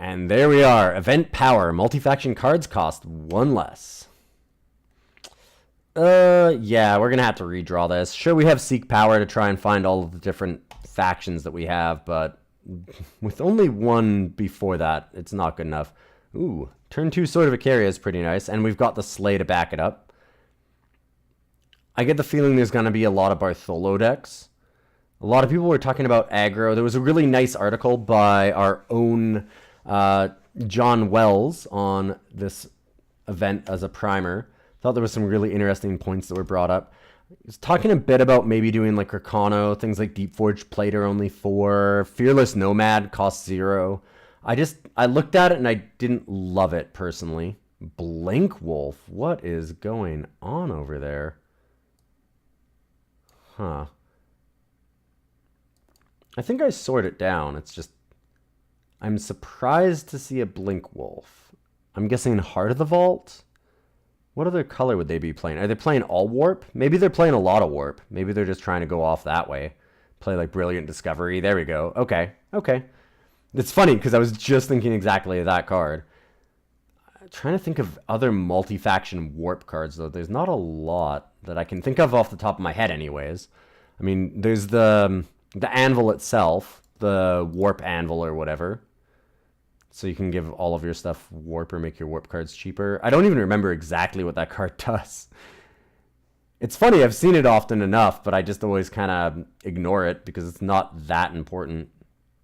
And there we are. Event power. Multi-faction cards cost 1 less. Yeah, we're going to have to redraw this. Sure, we have Seek Power to try and find all of the different factions that we have, but with only 1 before that, it's not good enough. Ooh, turn 2 Sword of Icaria is pretty nice, and we've got the Slay to back it up. I get the feeling there's going to be a lot of Bartholo decks. A lot of people were talking about aggro. There was a really nice article by our own John Wells on this event as a primer. Thought there was some really interesting points that were brought up. He's talking a bit about maybe doing like Rakano, things like Deep Forge Plate are only 4, Fearless Nomad costs 0. I looked at it and I didn't love it personally. Blink Wolf, what is going on over there? Huh. I think I sort it down. It's just, I'm surprised to see a Blink Wolf. I'm guessing Heart of the Vault? What other color would they be playing? Are they playing all Warp? Maybe they're playing a lot of Warp. Maybe they're just trying to go off that way. Play like Brilliant Discovery. There we go. Okay. Okay. It's funny because I was just thinking exactly of that card. I'm trying to think of other multi-faction Warp cards, though. There's not a lot that I can think of off the top of my head anyways. I mean, there's the Anvil itself, the Warp Anvil or whatever. So you can give all of your stuff Warp or make your Warp cards cheaper. I don't even remember exactly what that card does. It's funny, I've seen it often enough, but I just always kind of ignore it because it's not that important.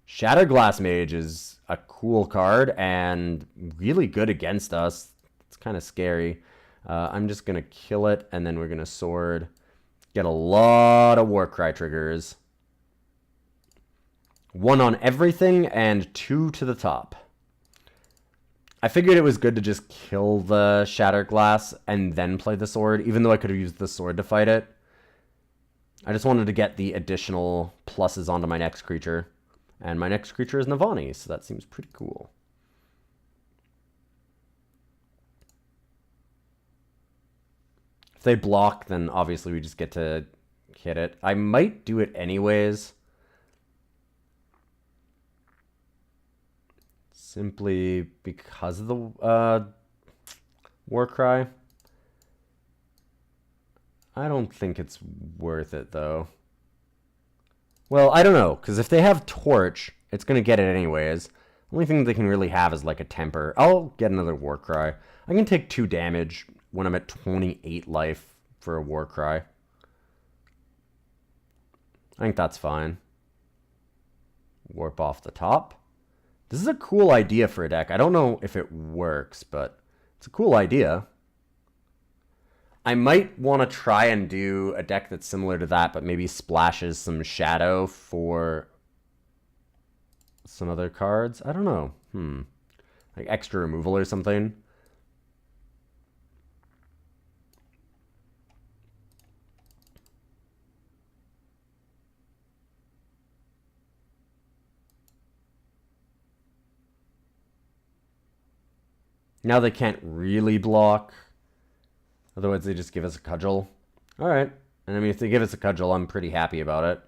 Shattered Glass Mage is a cool card and really good against us. It's kind of scary. I'm just going to kill it, and then we're going to sword. Get a lot of Warcry triggers. 1 on everything and 2 to the top. I figured it was good to just kill the Shattered Glass and then play the sword, even though I could have used the sword to fight it. I just wanted to get the additional pluses onto my next creature. And my next creature is Navani, so that seems pretty cool. If they block, then obviously we just get to hit it. I might do it anyways. Simply because of the Warcry. I don't think it's worth it, though. Well, I don't know, because if they have Torch, it's going to get it anyways. Only thing they can really have is like a Temper. I'll get another Warcry. I can take 2 damage when I'm at 28 life for a Warcry. I think that's fine. Warp off the top. This is a cool idea for a deck. I don't know if it works, but it's a cool idea. I might want to try and do a deck that's similar to that, but maybe splashes some shadow for some other cards. I don't know. Like extra removal or something. Now they can't really block. Otherwise, they just give us a cudgel. All right. And I mean, if they give us a cudgel, I'm pretty happy about it.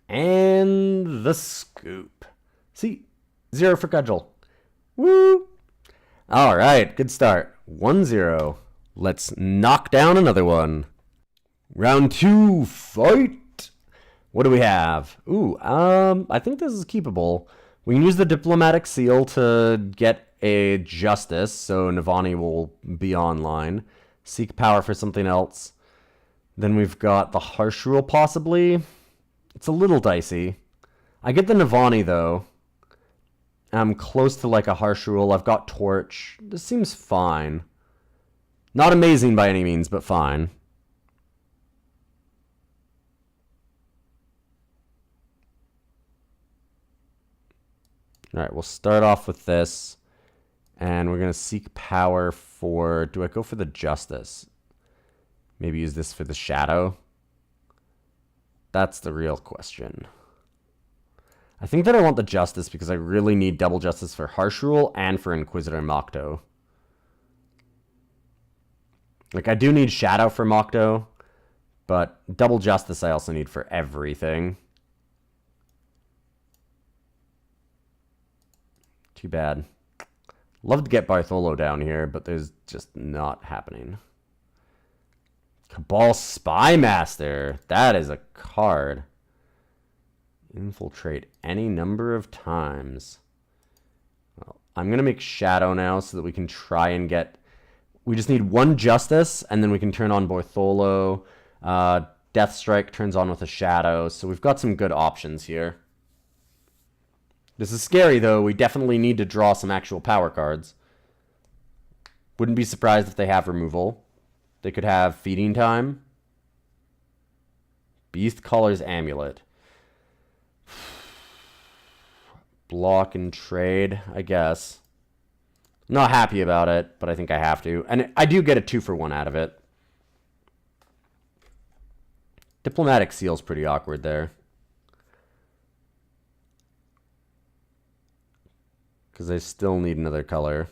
And the scoop. See, 0 for cudgel. Woo! All right, good start. 1-0. Let's knock down another one. Round 2, fight! What do we have? Ooh, I think this is keepable. We can use the Diplomatic Seal to get a Justice, so Navani will be online. Seek Power for something else. Then we've got the Harsh Rule, possibly. It's a little dicey. I get the Navani, though. I'm close to like a Harsh Rule. I've got Torch. This seems fine. Not amazing by any means, but fine. All right, we'll start off with this. And we're going to seek power for... Do I go for the Justice? Maybe use this for the Shadow? That's the real question. I think that I want the Justice because I really need double Justice for Harsh Rule and for Inquisitor Mokto. Like, I do need Shadow for Mokto, but double Justice I also need for everything. Too bad. Love to get Bartholo down here, but there's just not happening. Cabal Spymaster. That is a card. Infiltrate any number of times. Well, I'm going to make Shadow now so that we can try and get... We just need one Justice, and then we can turn on Bartholo. Death Strike turns on with a Shadow, so we've got some good options here. This is scary, though. We definitely need to draw some actual power cards. Wouldn't be surprised if they have removal. They could have Feeding Time. Beast Caller's Amulet. Block and trade, I guess. Not happy about it, but I think I have to. And I do get a 2-for-1 out of it. Diplomatic Seal's pretty awkward there. Because I still need another color.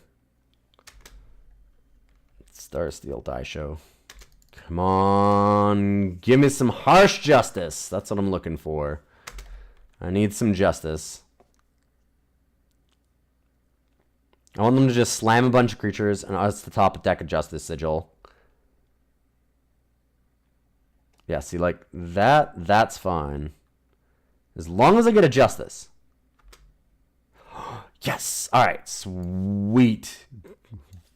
Starsteel Die Show. Come on. Give me some harsh justice. That's what I'm looking for. I need some justice. I want them to just slam a bunch of creatures and us to top a deck of Justice Sigil. Yeah, see, like, that's fine. As long as I get a Justice. Yes! Alright, sweet.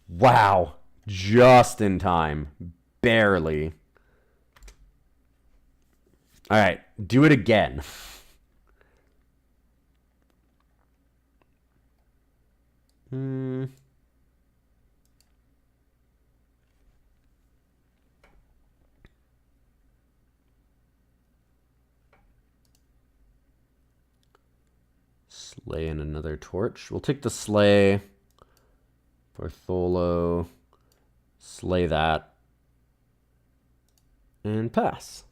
Wow. Just in time. Barely. Alright, do it again. Slay and another torch. We'll take the Slay. Bartholo. Slay that. And pass.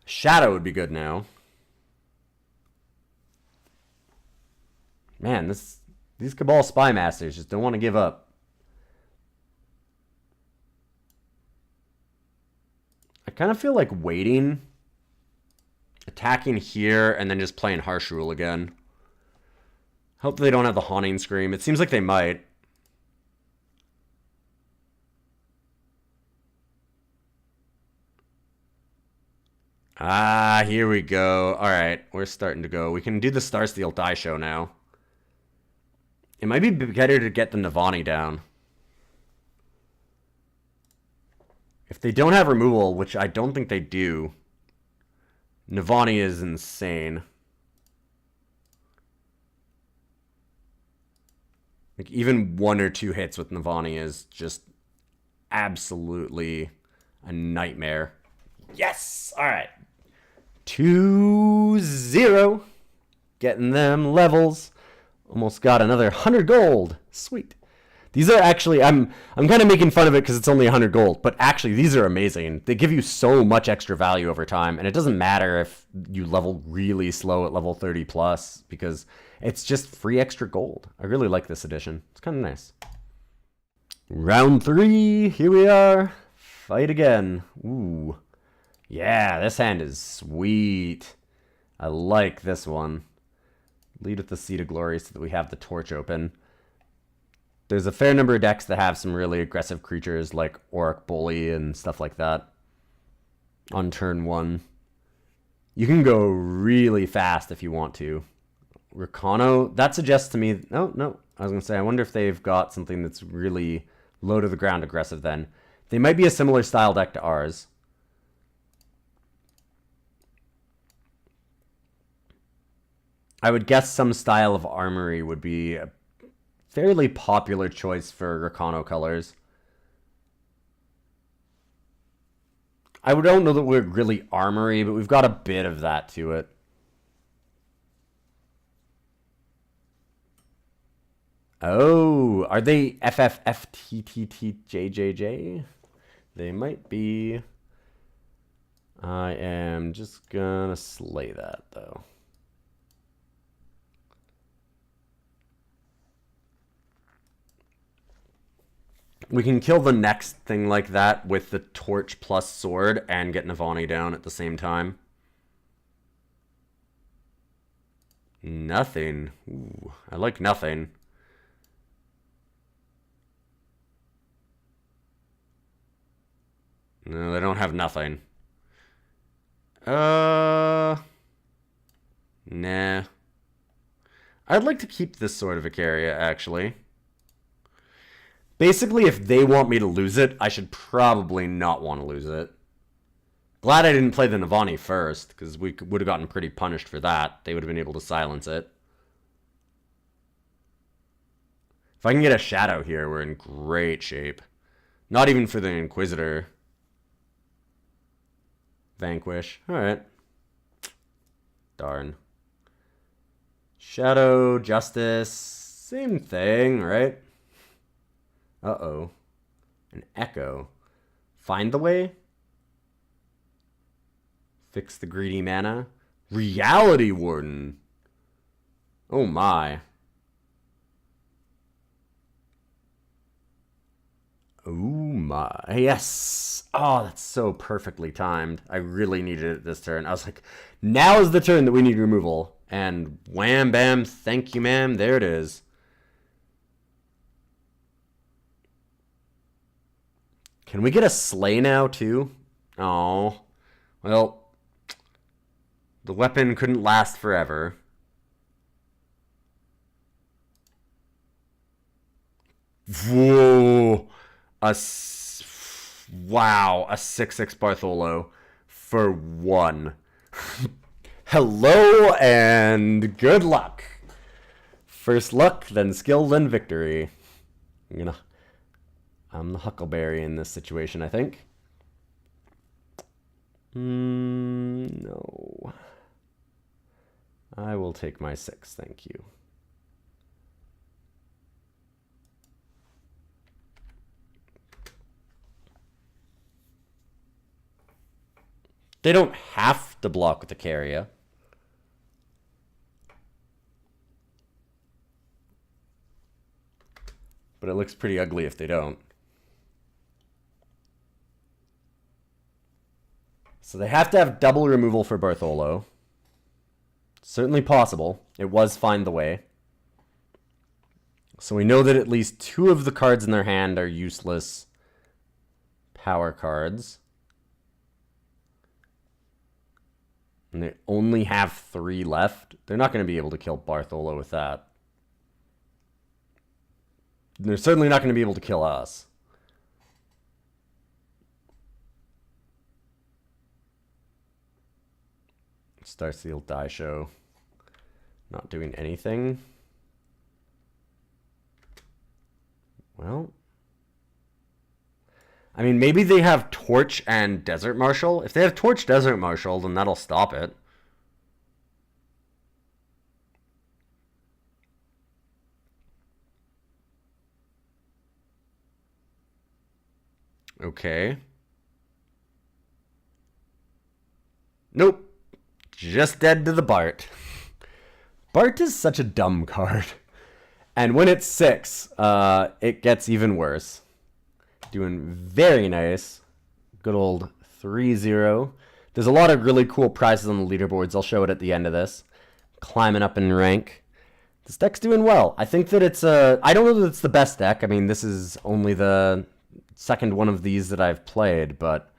Shadow would be good now. Man, these Cabal Spymasters just don't want to give up. I kind of feel like waiting, attacking here, and then just playing Harsh Rule again. Hope they don't have the Haunting Scream. It seems like they might. Ah, here we go. All right, we're starting to go. We can do the Starsteel Die Show now. It might be better to get the Navani down. If they don't have removal, which I don't think they do, Navani is insane. Like, even 1 or 2 hits with Navani is just absolutely a nightmare. Yes! All right. 2-0. Getting them levels. Almost got another 100 gold. Sweet. These are actually, I'm kind of making fun of it because it's only 100 gold, but actually these are amazing. They give you so much extra value over time, and it doesn't matter if you level really slow at level 30 plus because it's just free extra gold. I really like this edition. It's kind of nice. Round 3. Here we are. Fight again. Ooh. Yeah, this hand is sweet. I like this one. Lead with the Seed of Glory so that we have the torch open. There's a fair number of decks that have some really aggressive creatures like Auric Bully and stuff like that on turn 1. You can go really fast if you want to. Rakano, that suggests to me... No. I was going to say, I wonder if they've got something that's really low to the ground aggressive then. They might be a similar style deck to ours. I would guess some style of Armory would be a fairly popular choice for Rakano colors. I don't know that we're really Armory, but we've got a bit of that to it. Oh, are they FFFTTTJJJ? They might be. I am just gonna slay that, though. We can kill the next thing like that with the torch plus sword and get Navani down at the same time. Nothing. Ooh, I like nothing. No, they don't have nothing. Nah. I'd like to keep this sort of a carrier, actually. Basically, if they want me to lose it, I should probably not want to lose it. Glad I didn't play the Navani first, because we would have gotten pretty punished for that. They would have been able to silence it. If I can get a Shadow here, we're in great shape. Not even for the Inquisitor. Vanquish. Alright. Darn. Shadow, Justice. Same thing, right? Uh-oh. An Echo. Find the way? Fix the greedy mana. Reality Warden. Oh my. Oh my. Yes. Oh, that's so perfectly timed. I really needed it this turn. I was like, now is the turn that we need removal. And wham bam, thank you ma'am. There it is. Can we get a Slay now too? Oh. Well, the weapon couldn't last forever. Whoa. Wow, a 6/6 Bartholo for 1. Hello and good luck. First luck, then skill, then victory. I'm the Huckleberry in this situation, I think. No. I will take my 6, thank you. They don't have to block with the carrier. But it looks pretty ugly if they don't. So they have to have double removal for Bartholo. Certainly possible. It was Find the Way. So we know that at least 2 of the cards in their hand are useless power cards. And they only have 3 left. They're not going to be able to kill Bartholo with that. They're certainly not going to be able to kill us. Starseal Die Show. Not doing anything. Well. I mean, maybe they have Torch and Desert Marshal. If they have Torch Desert Marshal, then that'll stop it. Okay. Nope. Just dead to the Bart. Bart is such a dumb card. And when it's 6, it gets even worse. Doing very nice. Good old 3-0. There's a lot of really cool prizes on the leaderboards. I'll show it at the end of this. Climbing up in rank. This deck's doing well. I think that it's I don't know that it's the best deck. I mean, this is only the second one of these that I've played, but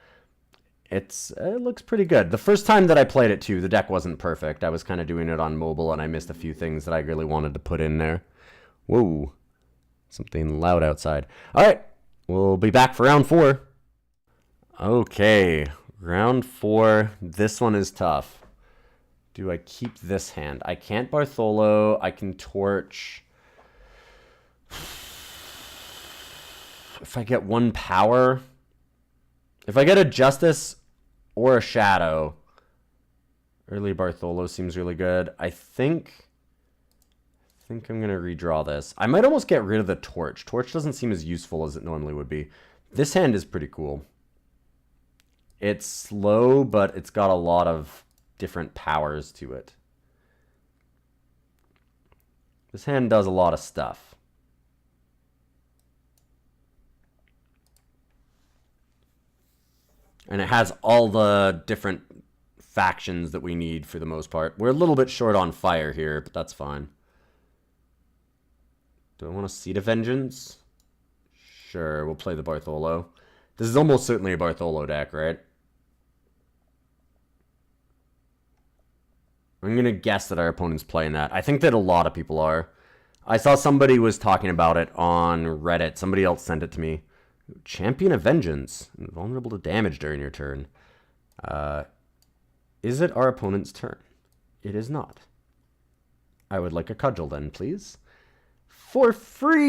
it looks pretty good. The first time that I played it too, the deck wasn't perfect. I was kind of doing it on mobile, and I missed a few things that I really wanted to put in there. Whoa. Something loud outside. All right. We'll be back for round 4. Okay. Round 4. This one is tough. Do I keep this hand? I can't Bartholo. I can Torch. If I get 1 power. If I get a Justice or a Shadow. Early Bartholo seems really good. I think I'm going to redraw this. I might almost get rid of the Torch. Torch doesn't seem as useful as it normally would be. This hand is pretty cool. It's slow, but it's got a lot of different powers to it. This hand does a lot of stuff. And it has all the different factions that we need for the most part. We're a little bit short on fire here, but that's fine. Do I want a Seed of Vengeance? Sure, we'll play the Bartholo. This is almost certainly a Bartholo deck, right? I'm going to guess that our opponent's playing that. I think that a lot of people are. I saw somebody was talking about it on Reddit. Somebody else sent it to me. Champion of Vengeance. Vulnerable to damage during your turn. Is it our opponent's turn? It is not. I would like a cudgel then, please. For free!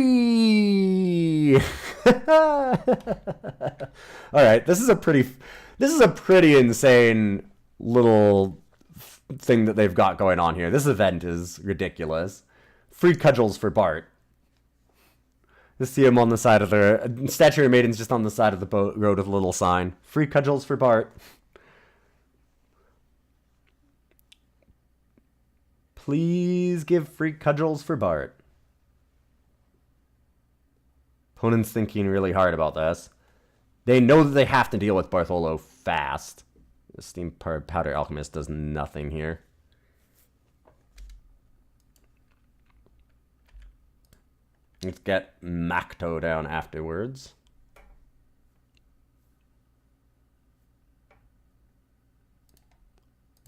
Alright, this is a pretty insane little thing that they've got going on here. This event is ridiculous. Free cudgels for Bart. Just see him on the side of the... Statue of Maiden's just on the side of the boat road with a little sign. Free cudgels for Bart. Please give free cudgels for Bart. Opponent's thinking really hard about this. They know that they have to deal with Bartholo fast. The Steam Powder Alchemist does nothing here. Let's get Macto down afterwards.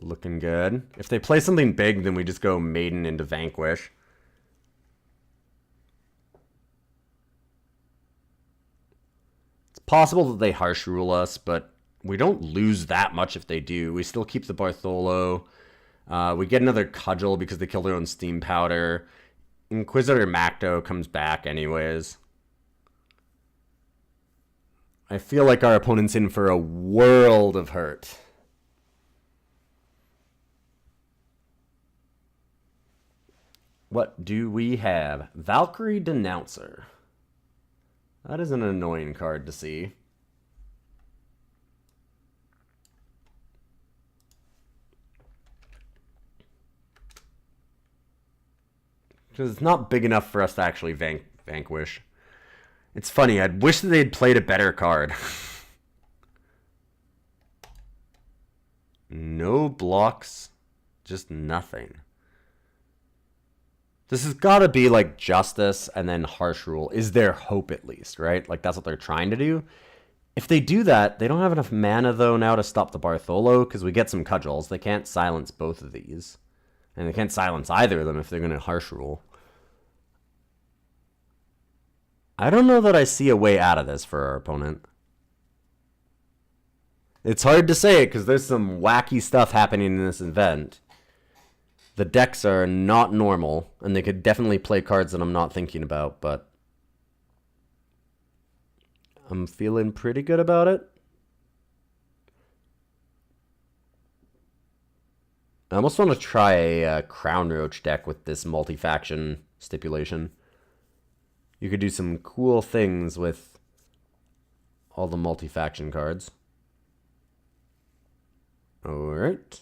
Looking good. If they play something big, then we just go Maiden into Vanquish. It's possible that they harsh rule us, but we don't lose that much if they do. We still keep the Bartholo. We get another Cudgel because they kill their own Steam Powder. Inquisitor Macto comes back anyways. I feel like our opponent's in for a world of hurt. What do we have? Valkyrie Denouncer. That is an annoying card to see. Because it's not big enough for us to actually vanquish. It's funny, I'd wish that they'd played a better card. No blocks, just nothing. This has got to be like Justice and then Harsh Rule. Is their hope at least, right? Like that's what they're trying to do. If they do that, they don't have enough mana though now to stop the Bartholo because we get some Cudgels. They can't silence both of these. And they can't silence either of them if they're going to Harsh Rule. I don't know that I see a way out of this for our opponent. It's hard to say it because there's some wacky stuff happening in this event. The decks are not normal, and they could definitely play cards that I'm not thinking about, but I'm feeling pretty good about it. I almost want to try a Crown Roach deck with this multi-faction stipulation. You could do some cool things with all the multi-faction cards. Alright.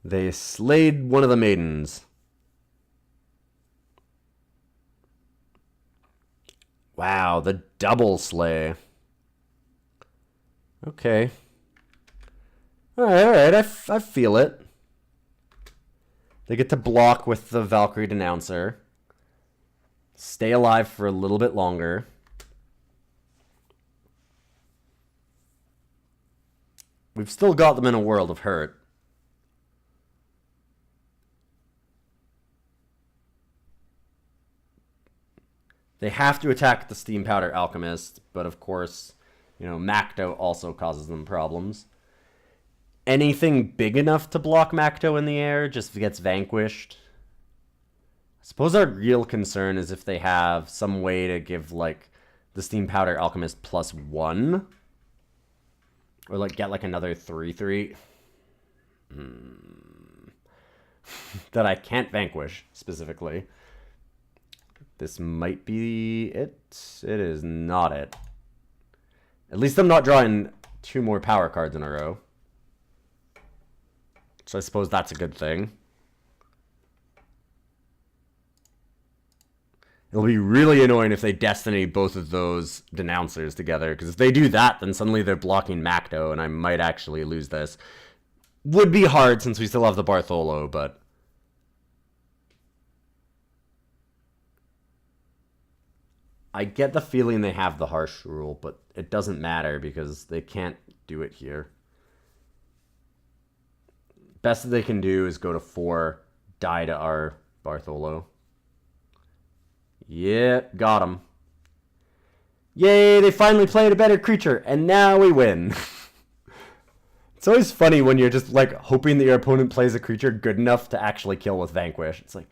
They slayed one of the maidens. Wow, the double slay. Okay. Alright, I feel it. They get to block with the Valkyrie Denouncer. Stay alive for a little bit longer. We've still got them in a world of hurt. They have to attack the Steam Powder Alchemist, but of course, you know, Macto also causes them problems. Anything big enough to block Macto in the air just gets vanquished. I suppose our real concern is if they have some way to give, like, the Steam Powder Alchemist +1. Or, like, get, like, another 3/3. That I can't vanquish, specifically. This might be it. It is not it. At least I'm not drawing 2 more power cards in a row. So I suppose that's a good thing. It'll be really annoying if they Destiny both of those Denouncers together, because if they do that, then suddenly they're blocking Macdo, and I might actually lose this. Would be hard since we still have the Bartholo, but... I get the feeling they have the Harsh rule, but it doesn't matter because they can't do it here. Best that they can do is go to 4, die to our Bartholo. Yep, got him. Yay, they finally played a better creature, and now we win. It's always funny when you're just, like, hoping that your opponent plays a creature good enough to actually kill with Vanquish. It's like,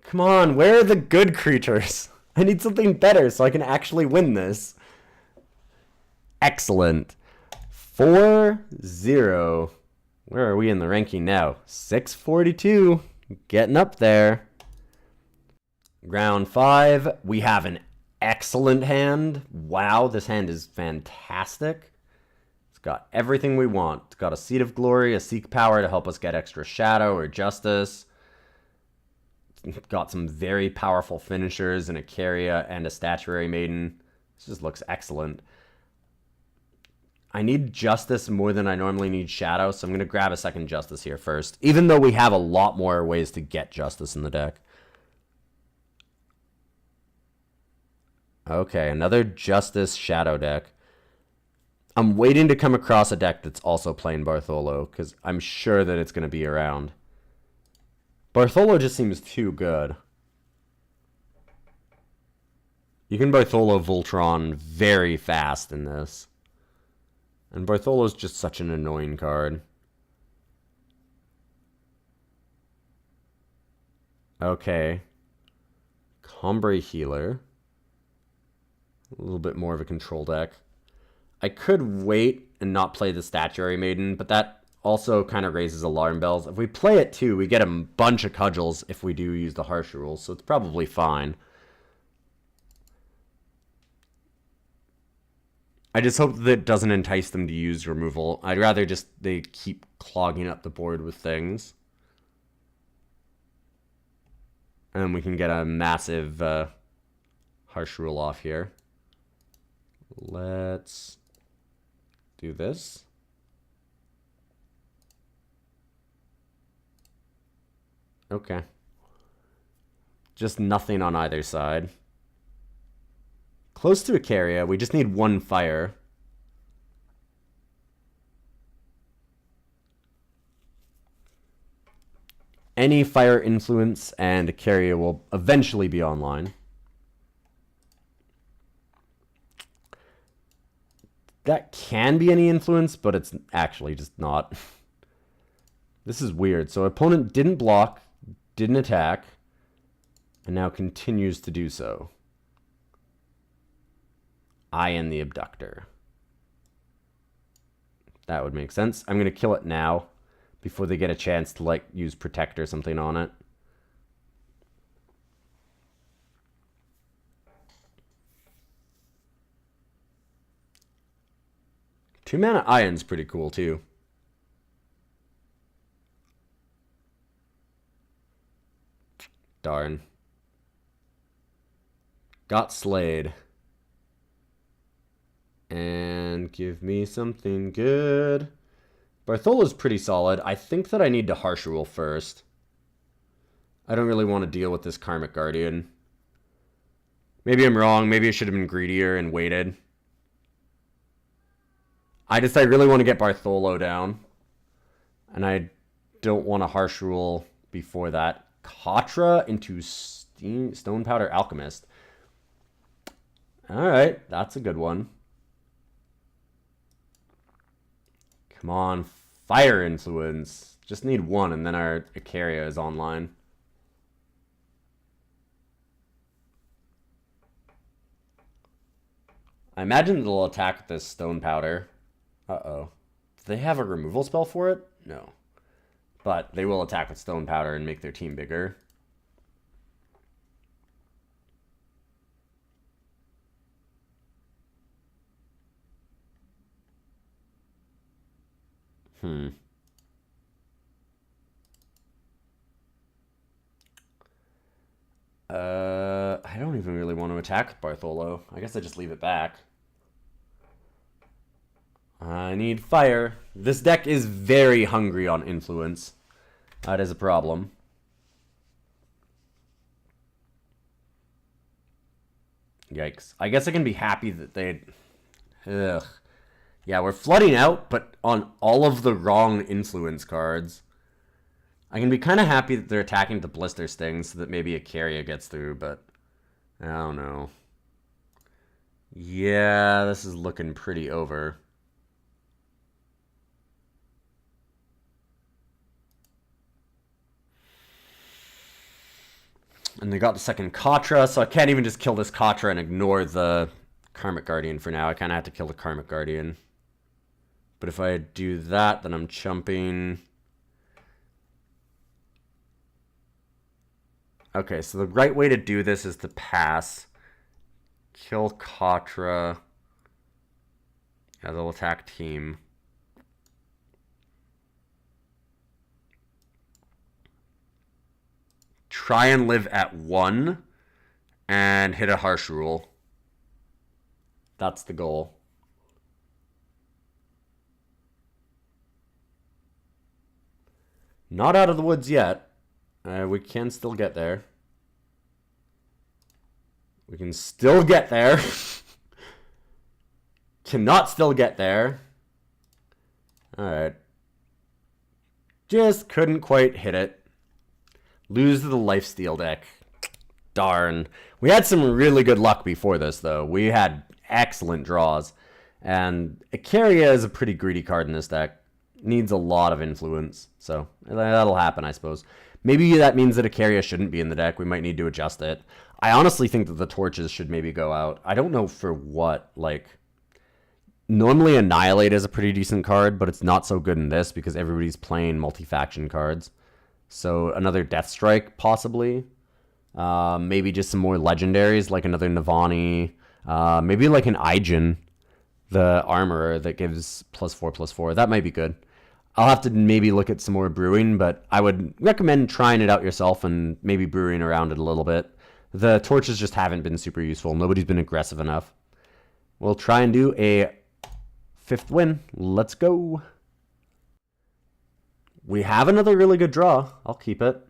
come on, where are the good creatures? I need something better so I can actually win this. Excellent. 4-0. Where are we in the ranking now? 642. Getting up there. Round 5. We have an excellent hand. Wow, this hand is fantastic. It's got everything we want. It's got a Seat of Glory, a Seek Power to help us get extra Shadow or Justice. It's got some very powerful finishers, and a Carrier and a Statuary Maiden. This just looks excellent. I need Justice more than I normally need Shadow, so I'm going to grab a second Justice here first, even though we have a lot more ways to get Justice in the deck. Okay, another Justice Shadow deck. I'm waiting to come across a deck that's also playing Bartholo, because I'm sure that it's going to be around. Bartholo just seems too good. You can Bartholo Voltron very fast in this. And Bartholo's just such an annoying card. Okay. Combre Healer. A little bit more of a control deck. I could wait and not play the Statuary Maiden, but that also kind of raises alarm bells. If we play it too, we get a bunch of cudgels if we do use the harsh rules, so it's probably fine. I just hope that it doesn't entice them to use removal. I'd rather just they keep clogging up the board with things. And then we can get a massive harsh rule off here. Let's do this. Okay. Just nothing on either side. Close to a Carrier. We just need 1 fire. Any fire influence and a Carrier will eventually be online. That can be any influence, but it's actually just not. This is weird. So opponent didn't block, didn't attack, and now continues to do so. I am the abductor. That would make sense. I'm going to kill it now before they get a chance to, like, use Protect or something on it. Two mana Ion's pretty cool, too. Darn. Got slayed. And give me something good. Bartholo's pretty solid. I think that I need to harsh rule first. I don't really want to deal with this Karmic Guardian. Maybe I'm wrong. Maybe I should have been greedier and waited. I really want to get Bartholo down. And I don't want to harsh rule before that. Katra into Stone Powder Alchemist. Alright, that's a good one. Come on, fire influence. Just need 1 and then our Icaria is online. I imagine they'll attack with this Stone Powder. Uh-oh. Do they have a removal spell for it? No. But they will attack with Stone Powder and make their team bigger. I I don't even really want to attack Bartholo. I guess I just leave it back. I need fire. This deck is very hungry on influence. That is a problem. Yikes. I guess I can be happy that they... Ugh. Yeah, we're flooding out, but on all of the wrong influence cards. I can be kind of happy that they're attacking the Blister Sting so that maybe a Carrier gets through, but... I don't know. Yeah, this is looking pretty over. And they got the second Katra, so I can't even just kill this Katra and ignore the Karmic Guardian for now. I kind of have to kill the Karmic Guardian. But if I do that, then I'm chumping... Okay, so the right way to do this is to pass. Kill Katra. Yeah, they'll attack team. Try and live at 1 and hit a Harsh Rule. That's the goal. Not out of the woods yet. We can still get there. We can still get there. Cannot still get there. Alright. Just couldn't quite hit it. Lose to the lifesteal deck. Darn. We had some really good luck before this, though. We had excellent draws. And Icaria is a pretty greedy card in this deck. Needs a lot of influence. So, that'll happen, I suppose. Maybe that means that Icaria shouldn't be in the deck. We might need to adjust it. I honestly think that the torches should maybe go out. I don't know for what. Like, normally Annihilate is a pretty decent card, but it's not so good in this because everybody's playing multi-faction cards. So another Death Strike, possibly. Maybe just some more legendaries, like another Navani. Maybe like an Aijin, the Armorer that gives +4/+4. That might be good. I'll have to maybe look at some more brewing, but I would recommend trying it out yourself and maybe brewing around it a little bit. The torches just haven't been super useful. Nobody's been aggressive enough. We'll try and do a 5th win. Let's go. We have another really good draw. I'll keep it.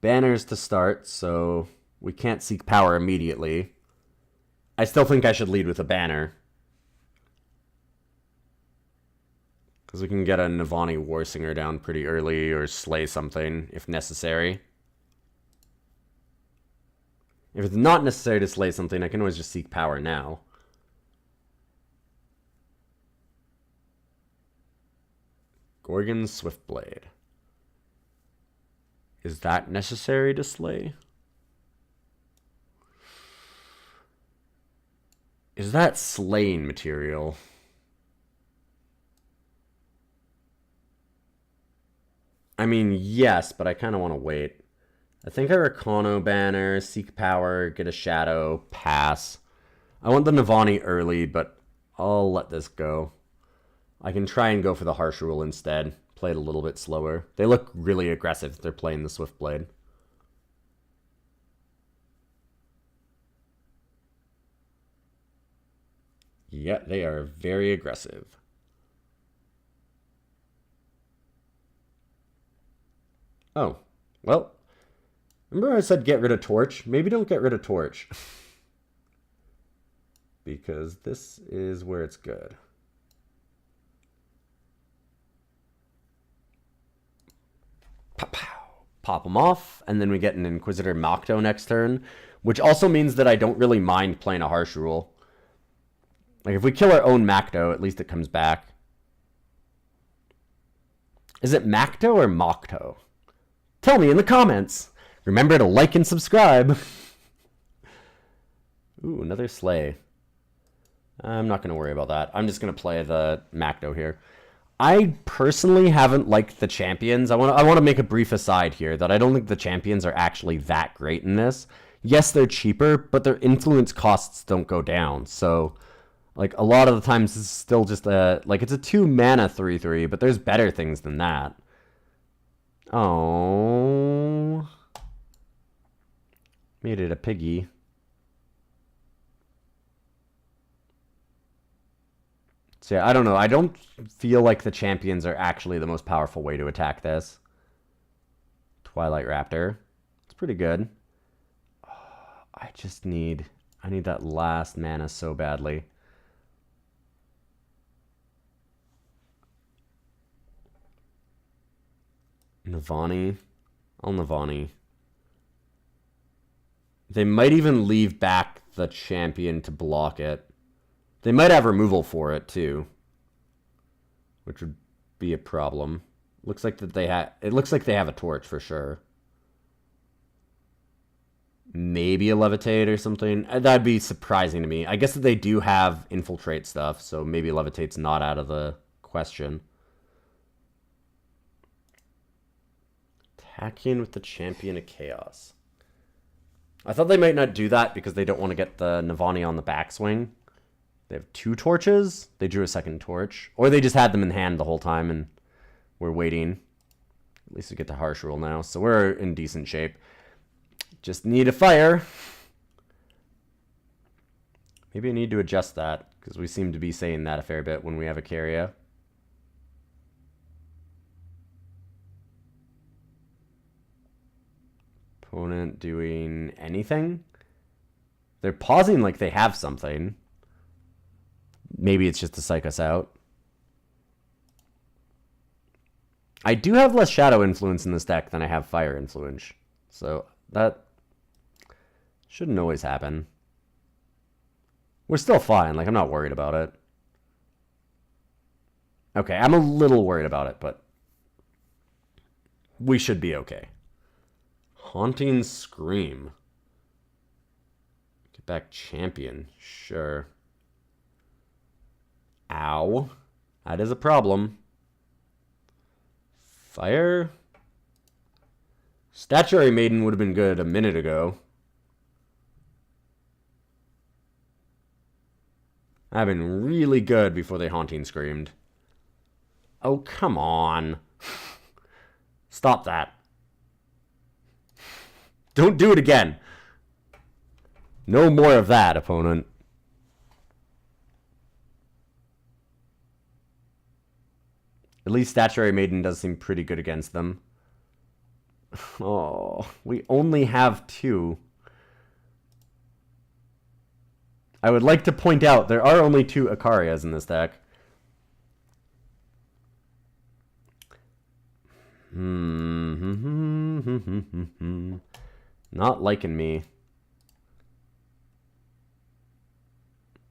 Banners to start, so we can't seek power immediately. I still think I should lead with a banner. Because we can get a Navani Warsinger down pretty early or slay something if necessary. If it's not necessary to slay something, I can always just seek power now. Gorgon Swiftblade. Is that necessary to slay? Is that slaying material? I mean, yes, but I kind of want to wait. I think I Rakono banner, seek power, get a shadow, pass. I want the Navani early, but I'll let this go. I can try and go for the Harsh Rule instead. Play it a little bit slower. They look really aggressive if they're playing the Swiftblade. Yeah, they are very aggressive. Oh, well, remember I said get rid of Torch? Maybe don't get rid of Torch. Because this is where it's good. Pow, pow. Pop them off, and then we get an Inquisitor Makto next turn, which also means that I don't really mind playing a Harsh Rule. Like, if we kill our own Makto, at least it comes back. Is it Makto or Mokto? Tell me in the comments. Remember to like and subscribe. Ooh, another Slay. I'm not going to worry about that. I'm just going to play the Makto here. I personally haven't liked the champions. I want to make a brief aside here that I don't think the champions are actually that great in this. Yes, they're cheaper, but their influence costs don't go down. So, like, a lot of the times it's still just a... Like, it's a 2-mana 3/3, but there's better things than that. Oh. Made it a piggy. So yeah, I don't know. I don't feel like the champions are actually the most powerful way to attack this. Twilight Raptor. It's pretty good. I need that last mana so badly. Navani. I'll Navani. They might even leave back the champion to block it. They might have removal for it too, which would be a problem. Looks like that it looks like they have a torch for sure. Maybe a levitate or something. That'd be surprising to me. I guess that they do have infiltrate stuff, so maybe levitate's not out of the question. Attacking with the Champion of Chaos. I thought they might not do that because they don't want to get the Navani on the backswing. They have 2 torches. They drew a second torch. Or they just had them in hand the whole time and we're waiting. At least we get to Harsh Rule now, so we're in decent shape. Just need a fire. Maybe I need to adjust that, because we seem to be saying that a fair bit when we have a Carrier. Opponent doing anything? They're pausing like they have something. Maybe it's just to psych us out. I do have less Shadow Influence in this deck than I have Fire Influence. So that shouldn't always happen. We're still fine. Like, I'm not worried about it. Okay, I'm a little worried about it, but we should be okay. Haunting Scream. Get back champion. Sure. Ow. That is a problem. Fire. Statuary Maiden would have been good a minute ago. I've been really good before they Haunting Screamed. Oh, come on. Stop that. Don't do it again. No more of that, opponent. At least Statuary Maiden does seem pretty good against them. Oh, we only have 2. I would like to point out there are only 2 Icarias in this deck. Not liking me.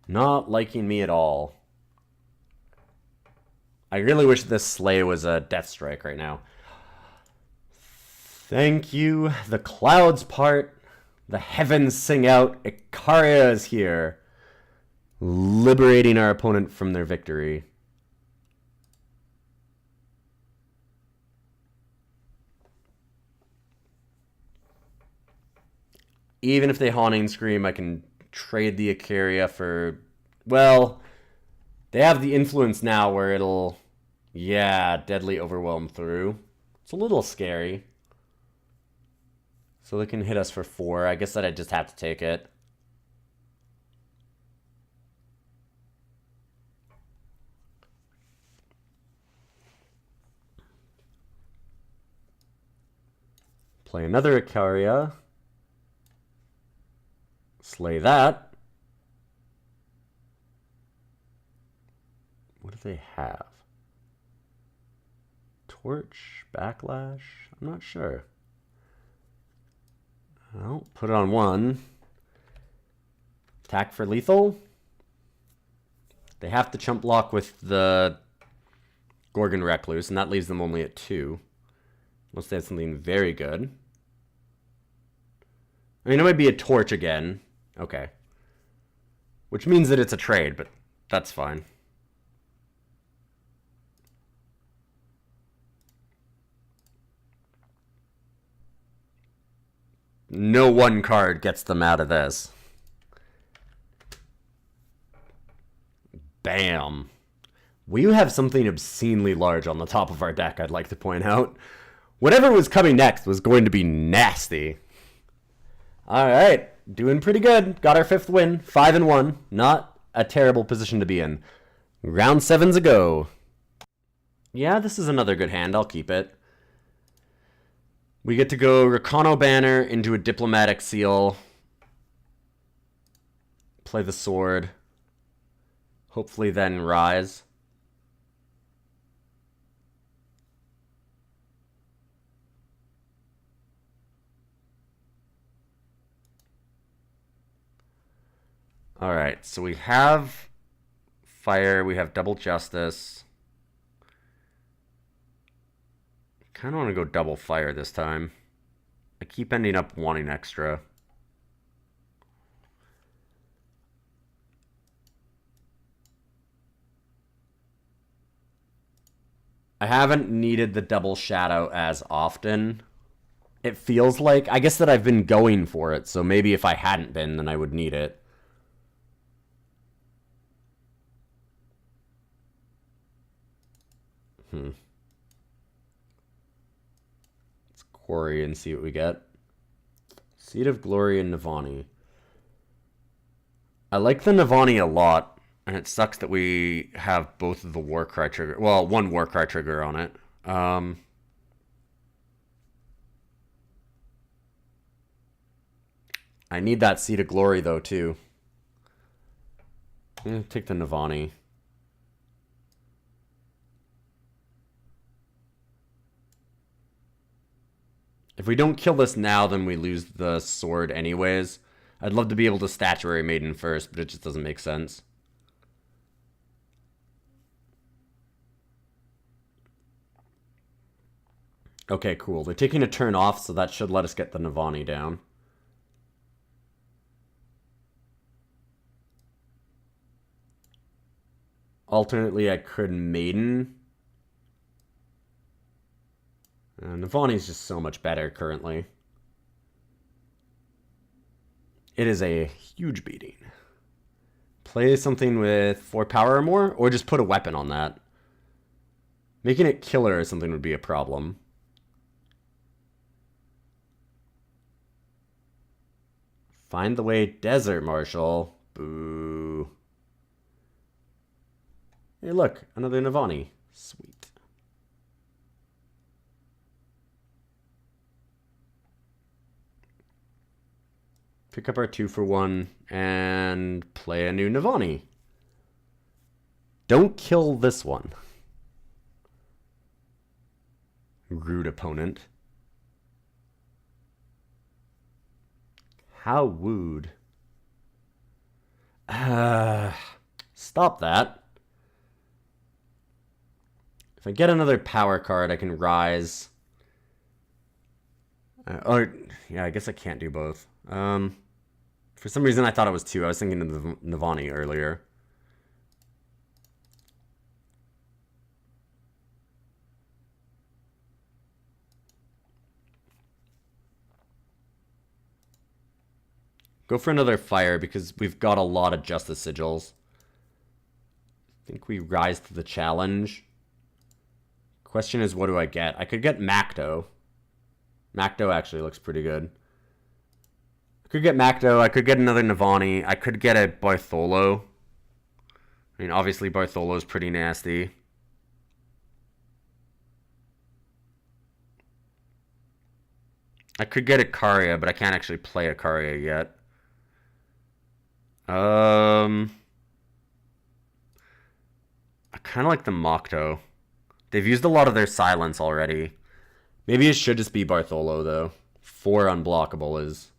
Not liking me at all. I really wish this Slay was a Death Strike right now. Thank you. The clouds part. The heavens sing out. Icaria is here. Liberating our opponent from their victory. Even if they Haunting Scream, I can trade the Icaria for... Well, they have the influence now where it'll... Yeah, Deadly Overwhelm through. It's a little scary. So they can hit us for 4. I guess that I just have to take it. Play another Icaria. Slay that. What do they have? Torch? Backlash? I'm not sure. Well, put it on 1. Attack for lethal. They have to chump block with the Gorgon Recluse, and that leaves them only at 2. Unless they have something very good. I mean, it might be a torch again. Okay. Which means that it's a trade, but that's fine. No one card gets them out of this. Bam. We have something obscenely large on the top of our deck, I'd like to point out. Whatever was coming next was going to be nasty. All right, doing pretty good. Got our 5th win, 5-1. Not a terrible position to be in. Round 7's a go. Yeah, this is another good hand. I'll keep it. We get to go Rakano Banner into a Diplomatic Seal. Play the sword. Hopefully then Rise. Alright, so we have fire, we have double justice. Kind of want to go double fire this time. I keep ending up wanting extra. I haven't needed the double shadow as often. It feels like, I guess that I've been going for it, so maybe if I hadn't been, then I would need it. Let's quarry and see what we get. Seed of Glory and Navani. I like the Navani a lot, and it sucks that we have both of the Warcry trigger. Well, one Warcry trigger on it. I need that Seed of Glory, though, too. Take the Navani. If we don't kill this now, then we lose the sword anyways. I'd love to be able to Statuary Maiden first, but it just doesn't make sense. Okay, cool. They're taking a turn off, so that should let us get the Navani down. Alternately, I could Maiden. Navani's just so much better currently. It is a huge beating. Play something with 4 power or more, or just put a weapon on that. Making it killer or something would be a problem. Find the way, Desert Marshal. Boo. Hey, look, another Navani. Sweet. Pick up our 2-for-1 and play a new Navani. Don't kill this one. Rude opponent. How wooed. Stop that. If I get another power card, I can rise. Yeah, I guess I can't do both. For some reason, I thought it was 2. I was thinking of the Navani earlier. Go for another fire because we've got a lot of Justice Sigils. I think we rise to the challenge. Question is, what do I get? I could get Macdo. Macdo actually looks pretty good. I could get Macdo. I could get another Navani. I could get a Bartholo. I mean, obviously Bartholo's pretty nasty. I could get Ikaria, but I can't actually play Ikaria yet. I kind of like the Mokto. They've used a lot of their silence already. Maybe it should just be Bartholo, though. 4 unblockable is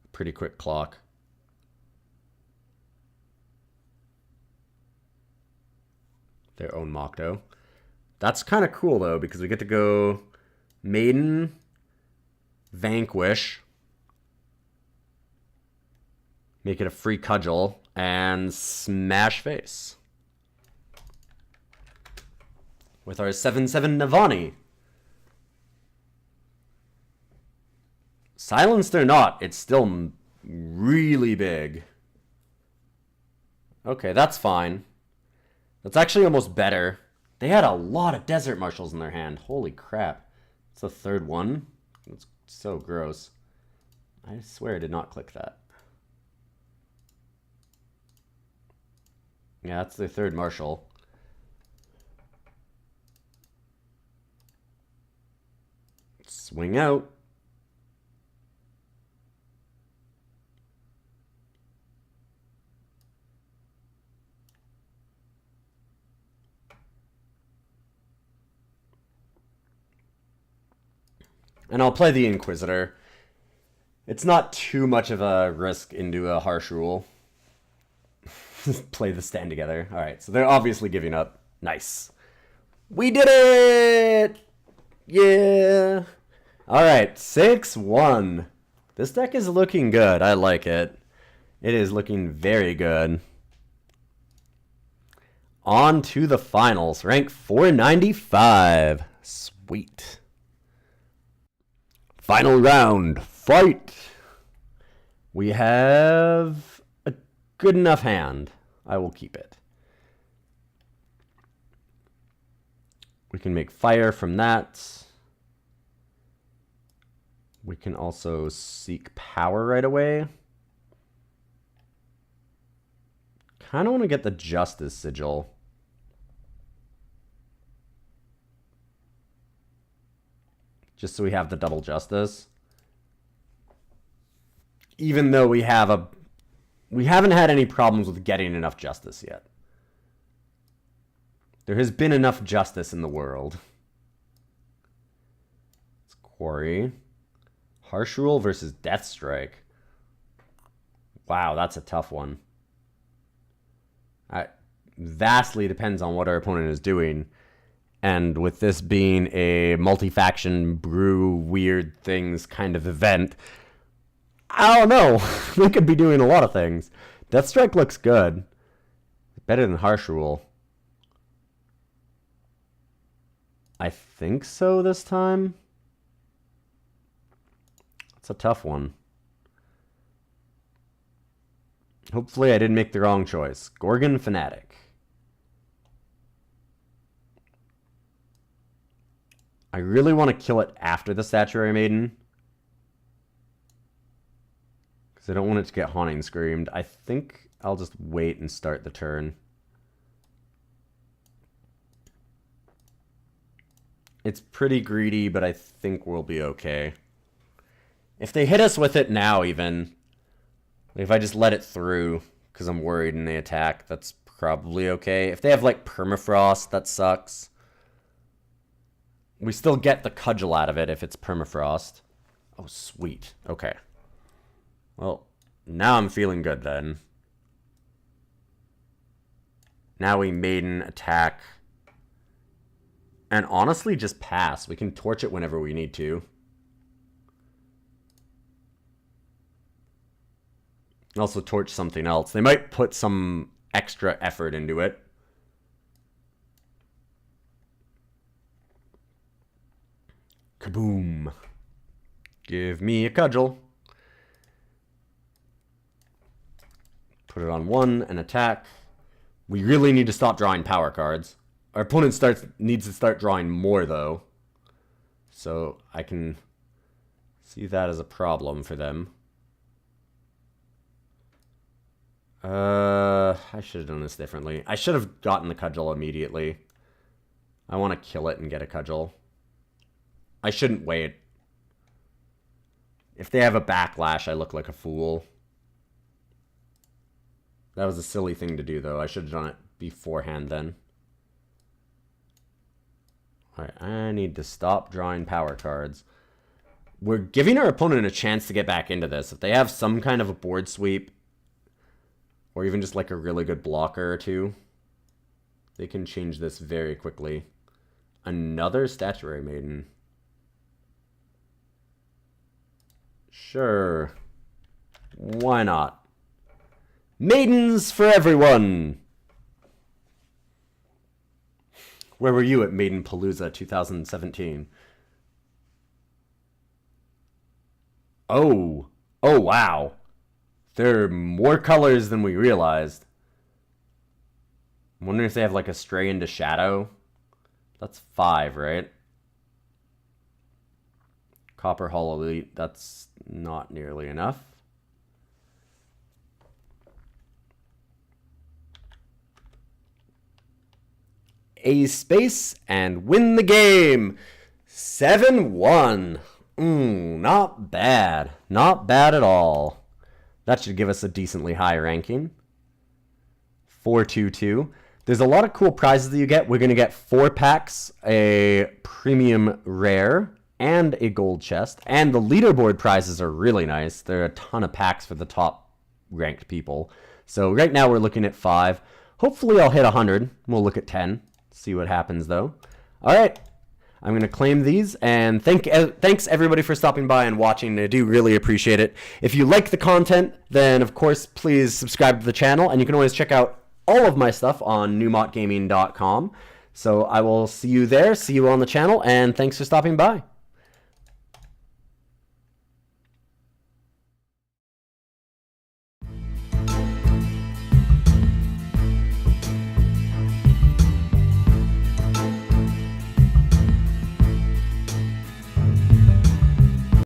a pretty quick clock. Their own Mokto. That's kind of cool, though, because we get to go Maiden, Vanquish, make it a free cudgel, and smash face. With our 7/7 Navani. Silenced or not, it's still really big. Okay, that's fine. That's actually almost better. They had a lot of Desert Marshals in their hand. Holy crap. It's the 3rd one. That's so gross. I swear I did not click that. Yeah, that's the third marshal. Swing out. And I'll play the Inquisitor. It's not too much of a risk into a harsh rule. Play the stand together. Alright, so they're obviously giving up. Nice. We did it! Yeah! Alright, 6-1. This deck is looking good. I like it. It is looking very good. On to the finals. Rank 495. Sweet. Final round. Fight! We have a good enough hand. I will keep it. We can make fire from that. We can also seek power right away. Kind of want to get the Justice Sigil. Just so we have the double justice. Even though we haven't had any problems with getting enough justice yet. There has been enough justice in the world. It's Quarry. Harsh Rule versus Death Strike. Wow, that's a tough one. Vastly depends on what our opponent is doing. And with this being a multi-faction brew weird things kind of event, I don't know. They could be doing a lot of things. Death Strike looks good. Better than Harsh Rule. I think so this time. It's a tough one. Hopefully I didn't make the wrong choice. Gorgon Fanatic. I really want to kill it after the Statuary Maiden. Because I don't want it to get Haunting Screamed. I think I'll just wait and start the turn. It's pretty greedy, but I think we'll be okay. If they hit us with it now, even, if I just let it through, because I'm worried and they attack, that's probably okay. If they have, like, Permafrost, that sucks. We still get the Cudgel out of it if it's Permafrost. Oh, sweet. Okay. Well, now I'm feeling good, then. Now we Maiden, attack, and honestly just pass. We can torch it whenever we need to. Also torch something else. They might put some extra effort into it. Kaboom. Give me a Cudgel. Put it on 1 and attack. We really need to stop drawing power cards. Our opponent needs to start drawing more, though. So I can see that as a problem for them. I should have done this differently. I should have gotten the Cudgel immediately. I want to kill it and get a Cudgel. I shouldn't wait. If they have a backlash, I look like a fool. That was a silly thing to do, though. I should have done it beforehand then. Alright, I need to stop drawing power cards. We're giving our opponent a chance to get back into this. If they have some kind of a board sweep, or even just like a really good blocker or two, they can change this very quickly. Another Statuary Maiden. Sure. Why not? Maidens for everyone! Where were you at Maiden Palooza 2017? Oh. Oh, wow. There are more colors than we realized. I'm wondering if they have like a Stray into Shadow. That's 5, right? Copper Hollow Elite. That's not nearly enough. A space and win the game. 7-1. Not bad. Not bad at all. That should give us a decently high ranking. 4-2-2. There's a lot of cool prizes that you get. We're going to get 4 packs, a premium rare, and a gold chest. And the leaderboard prizes are really nice. There are a ton of packs for the top ranked people. So right now we're looking at 5. Hopefully I'll hit 100. We'll look at 10. See what happens though. All right. I'm going to claim these, and thanks everybody for stopping by and watching. I do really appreciate it. If you like the content, then of course please subscribe to the channel, and you can always check out all of my stuff on newmontgaming.com. So I will see you there, see you on the channel, and thanks for stopping by.